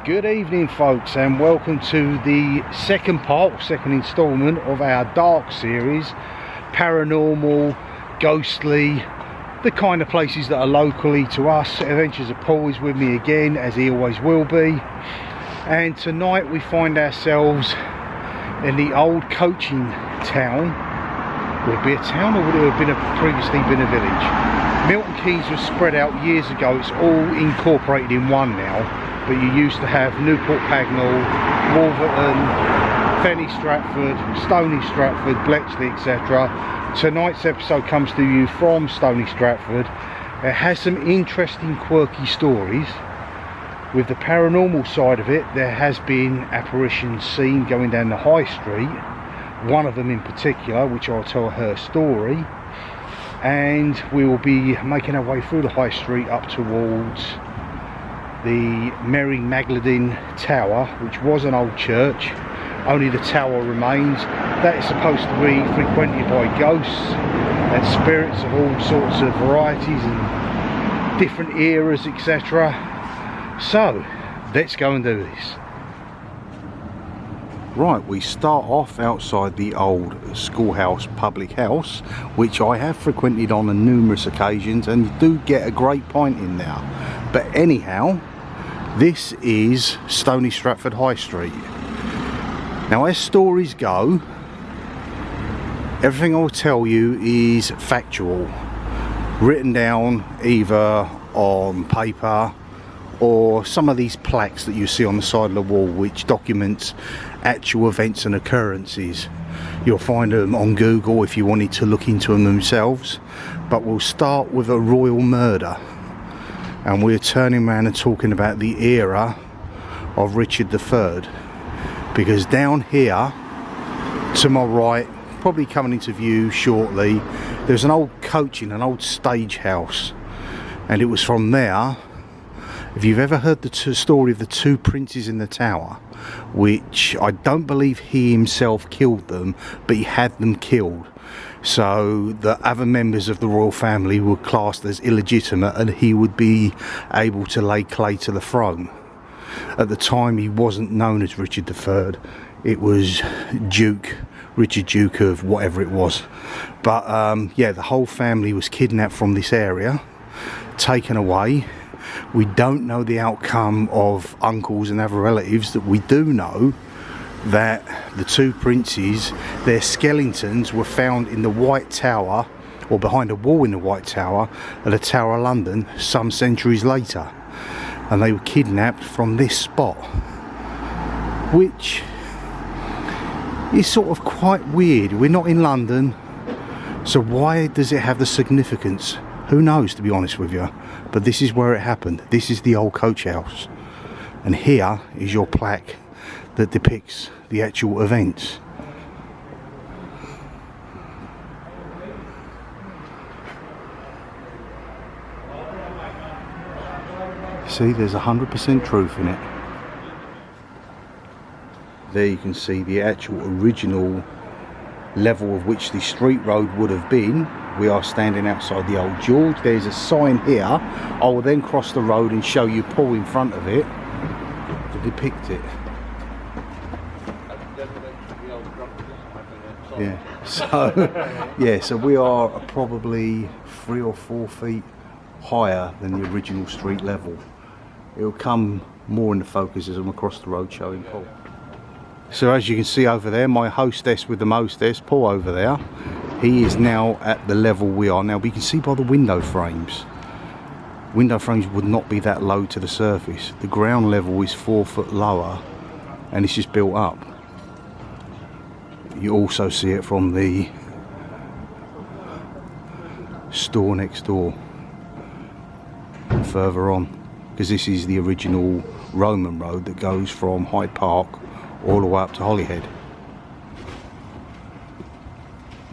Good evening folks, and welcome to the second instalment of our dark series, paranormal, ghostly, the kind of places that are locally to us. Adventures of Paul is with me again, as he always will be, and tonight we find ourselves in the old coaching town. Would it be a town, or would it have previously been a village? Milton Keynes was spread out years ago. It's all incorporated in one now. But you used to have Newport Pagnell, Wolverton, Stony Stratford, Stony Stratford, Bletchley, etc. Tonight's episode comes to you from Stony Stratford. It has some interesting, quirky stories. With the paranormal side of it, there has been apparitions seen going down the high street. One of them in particular, which I'll tell her story. And we will be making our way through the high street up towards the Mary Magdalene Tower, which was an old church. Only the tower remains. That is supposed to be frequented by ghosts and spirits of all sorts of varieties and different eras, etc. So let's go and do this. Right, we start off outside the old schoolhouse public house, which I have frequented on numerous occasions and do get a great pint in there. But anyhow, this is Stony Stratford High Street. Now, as stories go, everything I will tell you is factual, written down either on paper or some of these plaques that you see on the side of the wall, which documents actual events and occurrences. You'll find them on Google if you wanted to look into them themselves. But we'll start with a royal murder. And we're turning around and talking about the era of Richard III, because down here to my right, probably coming into view shortly, there's an old coaching, an old stage house, and it was from there. If you've ever heard the story of the two princes in the tower, which I don't believe he himself killed them, but he had them killed, so the other members of the royal family were classed as illegitimate, and he would be able to lay claim to the throne. At the time, he wasn't known as Richard III. It was Richard Duke of whatever it was. But yeah, the whole family was kidnapped from this area, taken away. We don't know the outcome of uncles and other relatives. That we do know that the two princes, their skeletons were found in the White Tower, or behind a wall in the White Tower at the Tower of London some centuries later, and they were kidnapped from this spot, which is sort of quite weird. We're not in London, so why does it have the significance? Who knows, to be honest with you. But this is where it happened. This is the old coach house, and here is your plaque that depicts the actual events. See, there's 100% truth in it. There you can see the actual original level of which the street road would have been. We are standing outside the Old George. There's a sign here. I will then cross the road and show you Paul in front of it to depict it. Yeah, so yeah, so we are probably 3 or 4 feet higher than the original street level. It'll come more into focus as I'm across the road showing Paul. So as you can see over there, my hostess with the mostess, Paul over there, he is now at the level we are now. But you can see by the window frames. Window frames would not be that low to the surface. The ground level is 4 foot lower, and it's just built up. You also see it from the store next door, and further on, because this is the original Roman road that goes from Hyde Park all the way up to Holyhead.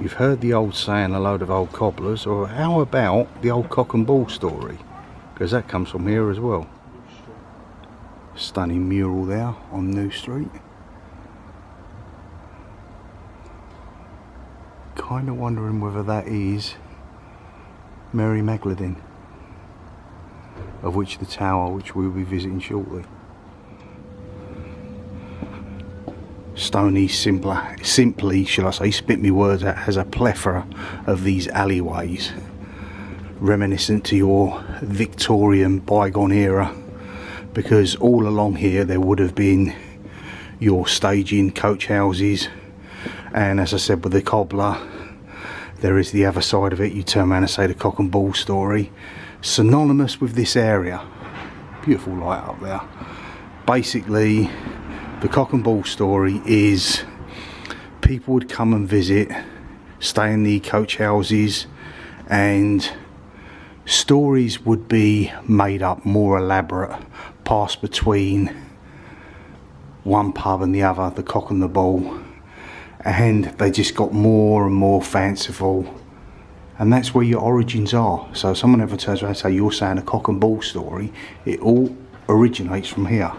You've heard the old saying, a load of old cobblers, or how about the old cock and ball story? Because that comes from here as well. Stunning mural there on New Street. Kind of wondering whether that is Mary Magdalene, of which the tower, which we'll be visiting shortly. Stony simply, shall I say, spit me words out, has a plethora of these alleyways reminiscent to your Victorian bygone era, because all along here there would have been your staging coach houses, and as I said with the cobbler, there is the other side of it. You turn around and say the cock and bull story, synonymous with this area. Beautiful light up there. Basically, the cock and bull story is people would come and visit, stay in the coach houses, and stories would be made up, more elaborate, passed between one pub and the other, the cock and the bull, and they just got more and more fanciful, and that's where your origins are. So if someone ever turns around and say you're saying a cock and bull story, it all originates from here.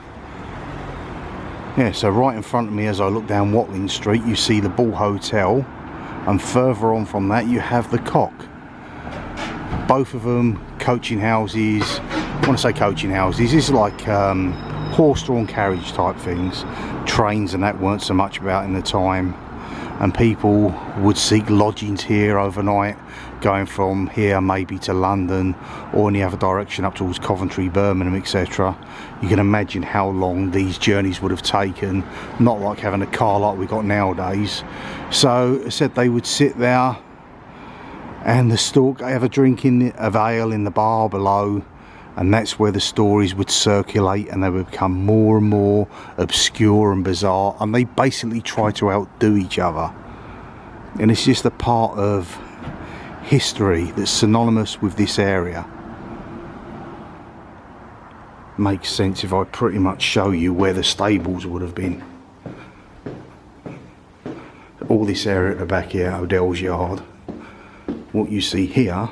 Yeah, so right in front of me as I look down Watling Street, you see the Bull Hotel, and further on from that you have the Cock. Both of them coaching houses. I want to say coaching houses, it's like horse-drawn carriage type things. Trains and that weren't so much about in the time, and people would seek lodgings here overnight, going from here maybe to London or in the other direction up towards Coventry, Birmingham, etc. You can imagine how long these journeys would have taken, not like having a car like we got nowadays. So I said they would sit there and the stork have a drink of ale in the bar below, and that's where the stories would circulate, and they would become more and more obscure and bizarre, and they basically try to outdo each other. And it's just a part of history that's synonymous with this area. Makes sense if I pretty much show you where the stables would have been. All this area at the back here, Odell's Yard. What you see here,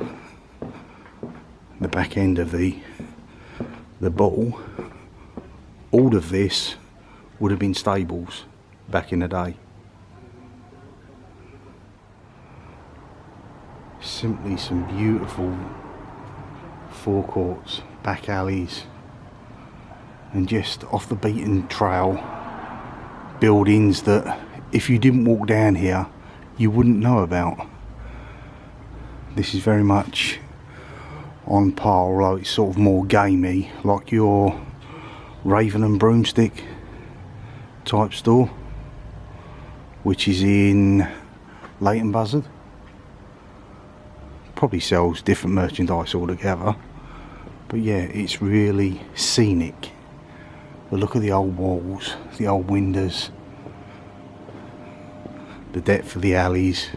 the back end of the Bull, all of this would have been stables back in the day. Simply some beautiful forecourts, back alleys, and just off the beaten trail buildings that if you didn't walk down here you wouldn't know about. This is very much on par, although it's sort of more gamey, like your Raven and Broomstick type store, which is in Leighton Buzzard. Probably sells different merchandise altogether, but yeah, it's really scenic. But look at the old walls, the old windows, the depth of the alleys.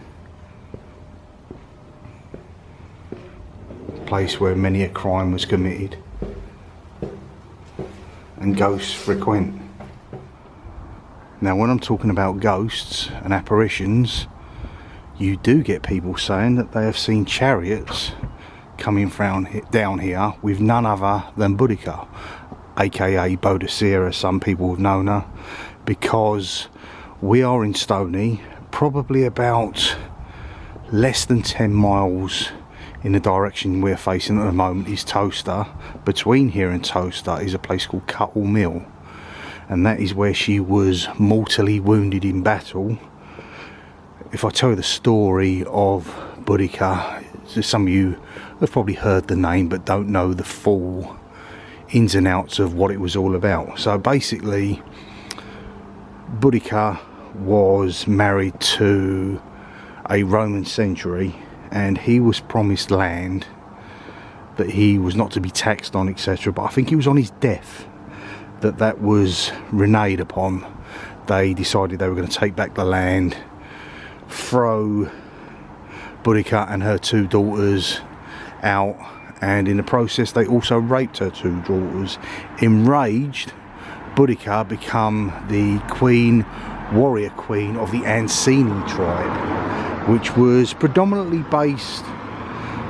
Place where many a crime was committed and ghosts frequent. Now when I'm talking about ghosts and apparitions, you do get people saying that they have seen chariots coming down here with none other than Boudica, aka Bodicea as some people have known her, because we are in Stony, probably about less than 10 miles in the direction we're facing at the moment is Towcester. Between here and Towcester is a place called Cuttle Mill, and that is where she was mortally wounded in battle. If I tell you the story of Boudica, some of you have probably heard the name but don't know the full ins and outs of what it was all about. So basically, Boudica was married to a Roman century, and he was promised land that he was not to be taxed on, etc. But I think it was on his death that was reneged upon. They decided they were going to take back the land, throw Boudica and her 2 daughters out, and in the process they also raped her 2 daughters. Enraged, Boudica became the warrior queen of the Ansini tribe, which was predominantly based,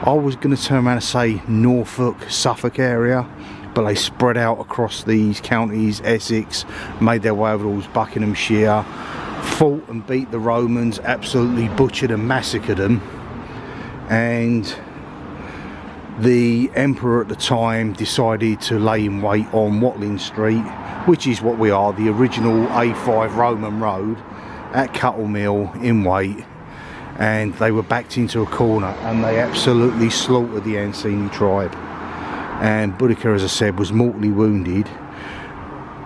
I was going to turn around and say Norfolk, Suffolk area, but they spread out across these counties, Essex, made their way over towards Buckinghamshire, fought and beat the Romans, absolutely butchered and massacred them, and the emperor at the time decided to lay in wait on Watling Street, which is what we are, the original A5 Roman road, at Cuttle Mill in wait, and they were backed into a corner and they absolutely slaughtered the Ansini tribe. And Boudica, as I said, was mortally wounded.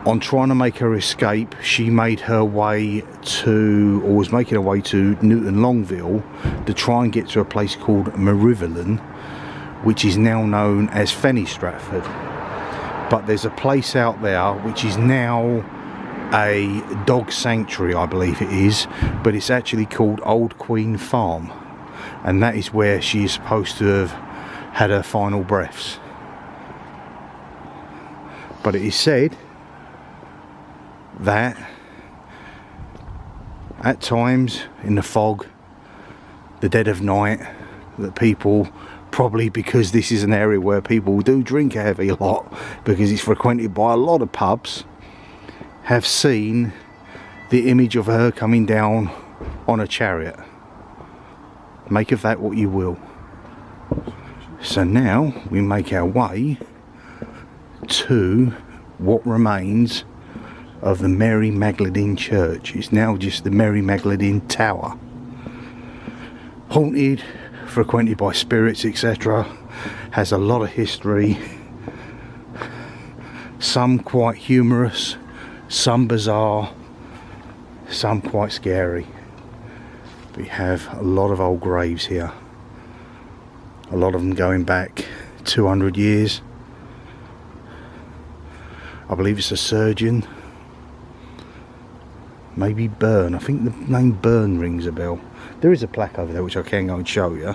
On trying to make her escape, she made her way to, or was making her way to Newton Longville to try and get to a place called Marivellan, which is now known as Stony Stratford. But there's a place out there which is now a dog sanctuary, I believe it is, but it's actually called Old Queen Farm, and that is where she is supposed to have had her final breaths. But it is said that at times in the fog, the dead of night, that people, probably because this is an area where people do drink a heavy lot because it's frequented by a lot of pubs, have seen the image of her coming down on a chariot. Make of that what you will. So now we make our way to what remains of the Mary Magdalene Church. It's now just the Mary Magdalene Tower. Haunted, frequented by spirits, etc. Has a lot of history. Some quite humorous, some bizarre, some quite scary. We have a lot of old graves here. A lot of them going back 200 years. I believe it's a surgeon. Maybe Byrne. I think the name Byrne rings a bell. There is a plaque over there which I can go and show you.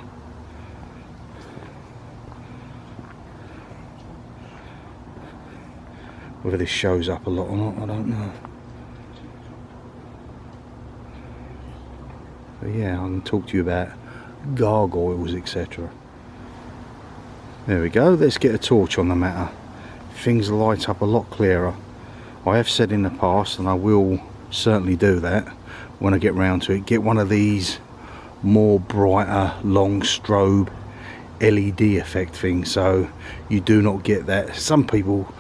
Whether this shows up a lot or not, I don't know. But yeah, I can talk to you about gargoyles, etc. There we go. Let's get a torch on the matter. Things light up a lot clearer. I have said in the past, and I will certainly do that when I get round to it, get one of these more brighter long strobe LED effect things, so you do not get that. Some people,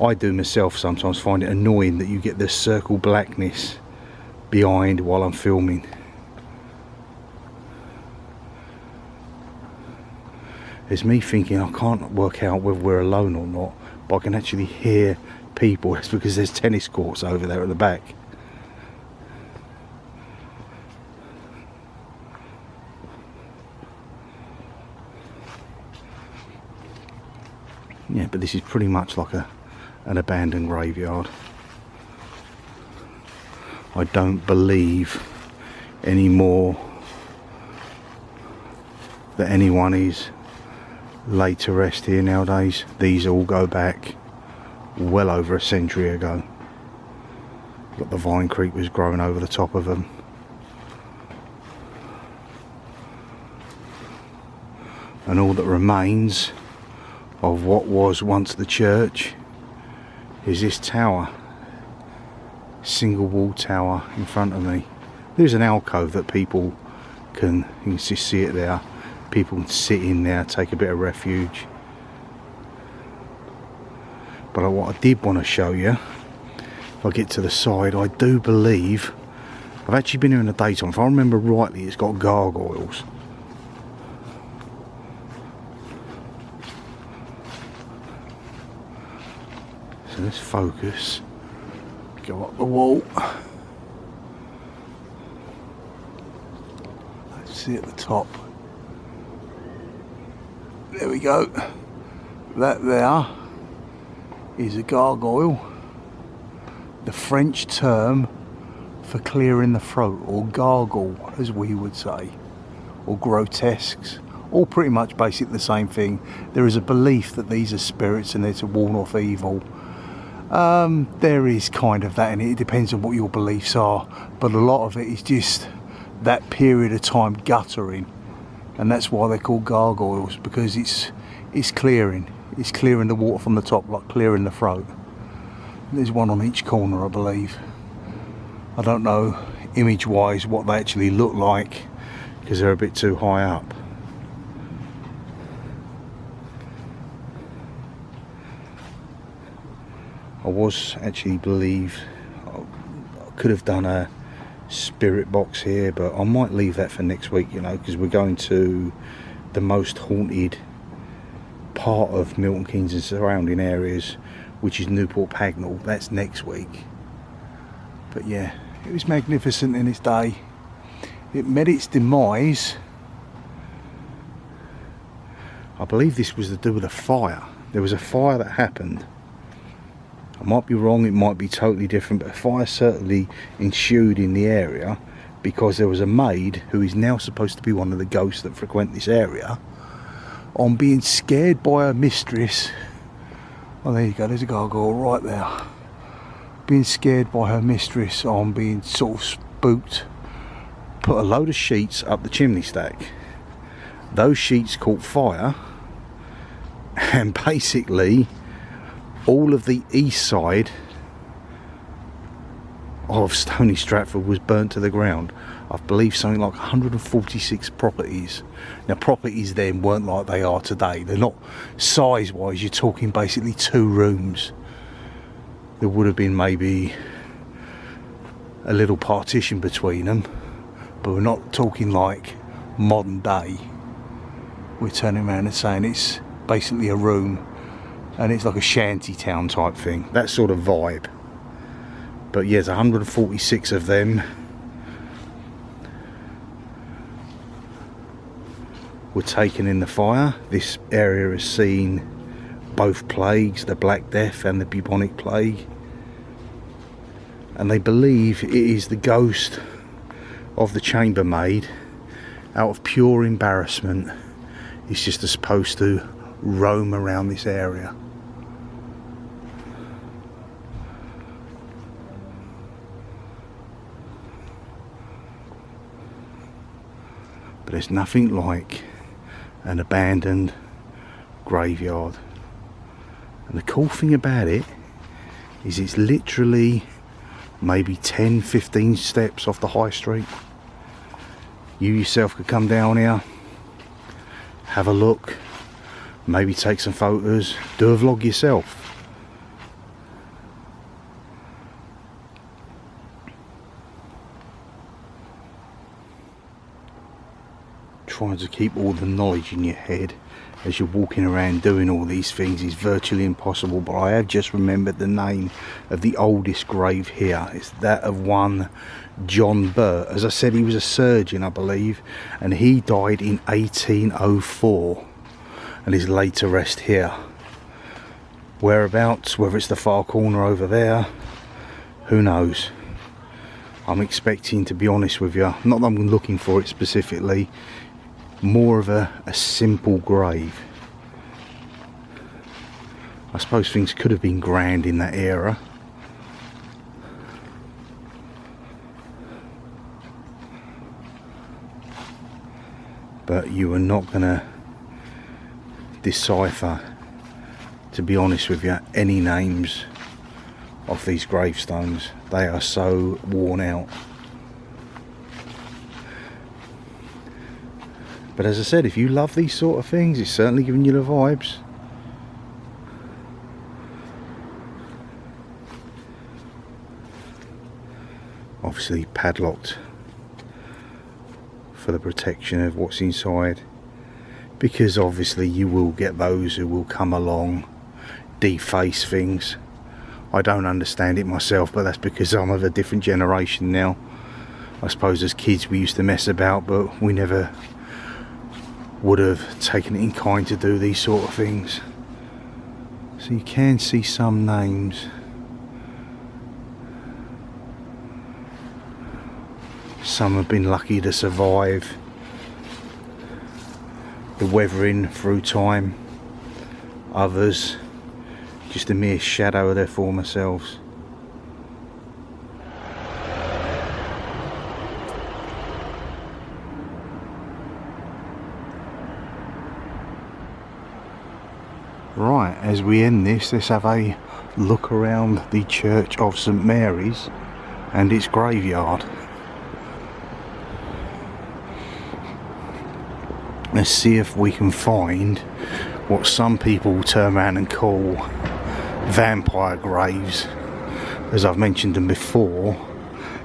I do myself sometimes, find it annoying that you get this circle blackness behind while I'm filming. It's me thinking I can't work out whether we're alone or not, but I can actually hear people. That's because there's tennis courts over there at the back. Yeah, but this is pretty much like an abandoned graveyard. I don't believe anymore that anyone is laid to rest here nowadays. These all go back well over a century ago. Got the vine creepers growing over the top of them. And all that remains of what was once the church is this tower, single wall tower in front of me. There's an alcove that people can, you can just see it there, people can sit in there, take a bit of refuge. But what I did want to show you, if I get to the side, I do believe, I've actually been here in the daytime, if I remember rightly, it's got gargoyles. So let's focus, go up the wall. Let's see at the top. There we go. That there is a gargoyle. The French term for clearing the throat, or gargle as we would say, or grotesques. All pretty much basically the same thing. There is a belief that these are spirits and they're to warn off evil. There is kind of that in it. It depends on what your beliefs are, but a lot of it is just that period of time guttering, and that's why they're called gargoyles, because it's clearing the water from the top, like clearing the throat. There's one on each corner, I believe. I don't know image wise what they actually look like because they're a bit too high up. I was actually believe I could have done a spirit box here, but I might leave that for next week, you know, because we're going to the most haunted part of Milton Keynes and surrounding areas, which is Newport Pagnell. That's next week. But yeah, it was magnificent in its day. It met its demise. I believe this was to do with a fire. There was a fire that happened. I might be wrong, it might be totally different, but a fire certainly ensued in the area because there was a maid who is now supposed to be one of the ghosts that frequent this area, on being scared by her mistress. Oh, there you go, there's a gargoyle right there. Being scared by her mistress, on being sort of spooked, put a load of sheets up the chimney stack. Those sheets caught fire, and basically all of the east side of Stony Stratford was burnt to the ground. I believe something like 146 properties. Now, properties then weren't like they are today. They're not size wise, you're talking basically 2 rooms. There would have been maybe a little partition between them, but we're not talking like modern day. We're turning around and saying it's basically a room and it's like a shanty town type thing, that sort of vibe. But yes, 146 of them were taken in the fire. This area has seen both plagues, the Black Death and the bubonic plague, and they believe it is the ghost of the chambermaid, out of pure embarrassment, is just supposed to roam around this area. But there's nothing like an abandoned graveyard. And the cool thing about it is it's literally maybe 10-15 steps off the high street. You yourself could come down here, have a look, maybe take some photos, do a vlog yourself. Trying to keep all the knowledge in your head as you're walking around doing all these things is virtually impossible, but I have just remembered the name of the oldest grave here. It's that of one John Burt. As I said, he was a surgeon, I believe, and he died in 1804 and is laid to rest here. Whereabouts, whether it's the far corner over there, who knows. I'm expecting, to be honest with you, not that I'm looking for it specifically, more of a simple grave. I suppose things could have been grand in that era. But you are not going to decipher, to be honest with you, any names of these gravestones. They are so worn out. But as I said, if you love these sort of things, it's certainly giving you the vibes. Obviously padlocked for the protection of what's inside, because obviously you will get those who will come along, deface things. I don't understand it myself, but that's because I'm of a different generation now. I suppose as kids we used to mess about, but we never would have taken it in kind to do these sort of things. So you can see some names. Some have been lucky to survive the weathering through time. Others just a mere shadow of their former selves. Right, as we end this, let's have a look around the Church of St Mary's and its graveyard. Let's see if we can find what some people turn around and call vampire graves. As I've mentioned them before,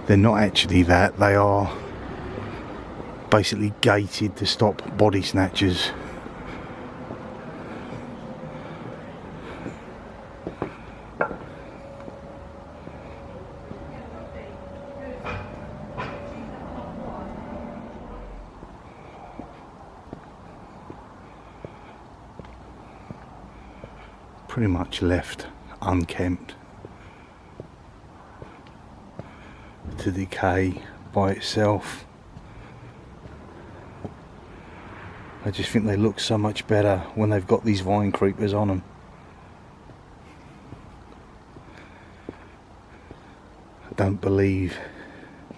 they're not actually that. They are basically gated to stop body snatchers. Pretty much left unkempt to decay by itself. I just think they look so much better when they've got these vine creepers on them. I don't believe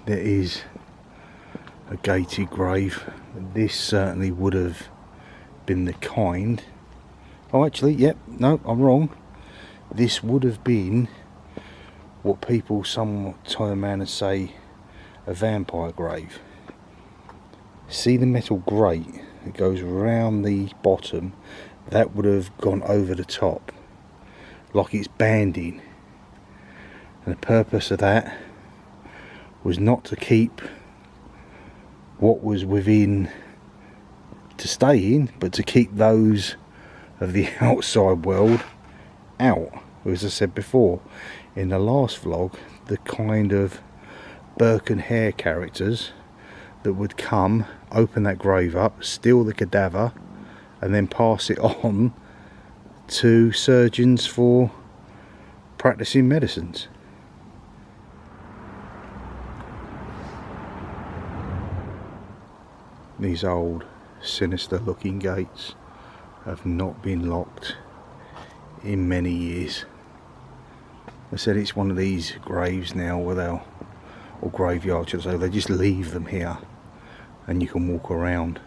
there is a gated grave. This certainly would have been the kind. Oh, actually, yep, no, I'm wrong. This would have been what people somewhat turn around and say a vampire grave. See the metal grate that goes around the bottom? That would have gone over the top, like it's banding. And the purpose of that was not to keep what was within to stay in, but to keep those of the outside world out. As I said before in the last vlog, the kind of Burke and Hare characters that would come, open that grave up, steal the cadaver and then pass it on to surgeons for practicing medicines. These old sinister looking gates have not been locked in many years. I said it's one of these graves now where they'll, or graveyards, so they just leave them here and you can walk around.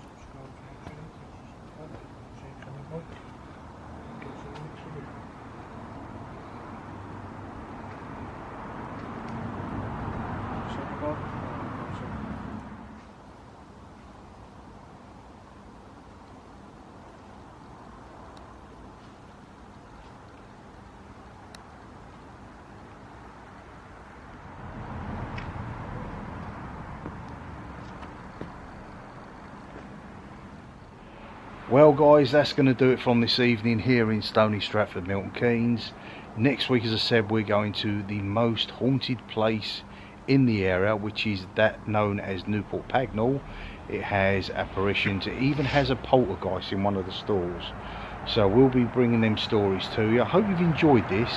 Well guys, that's going to do it from this evening here in Stony Stratford, Milton Keynes. Next week, as I said, we're going to the most haunted place in the area, which is that known as Newport Pagnell. It has apparitions, it even has a poltergeist in one of the stalls. So we'll be bringing them stories to you. I hope you've enjoyed this.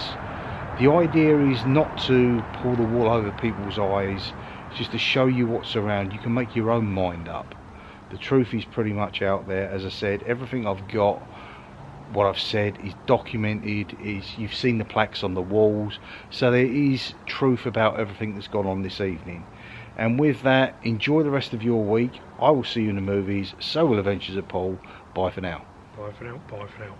The idea is not to pull the wool over people's eyes, just to show you what's around. You can make your own mind up. The truth is pretty much out there. As I said, everything I've got, what I've said is documented, you've seen the plaques on the walls, so there is truth about everything that's gone on this evening. And with that, enjoy the rest of your week. I will see you in the movies, so will Adventures of Paul. Bye for now. Bye for now, bye for now.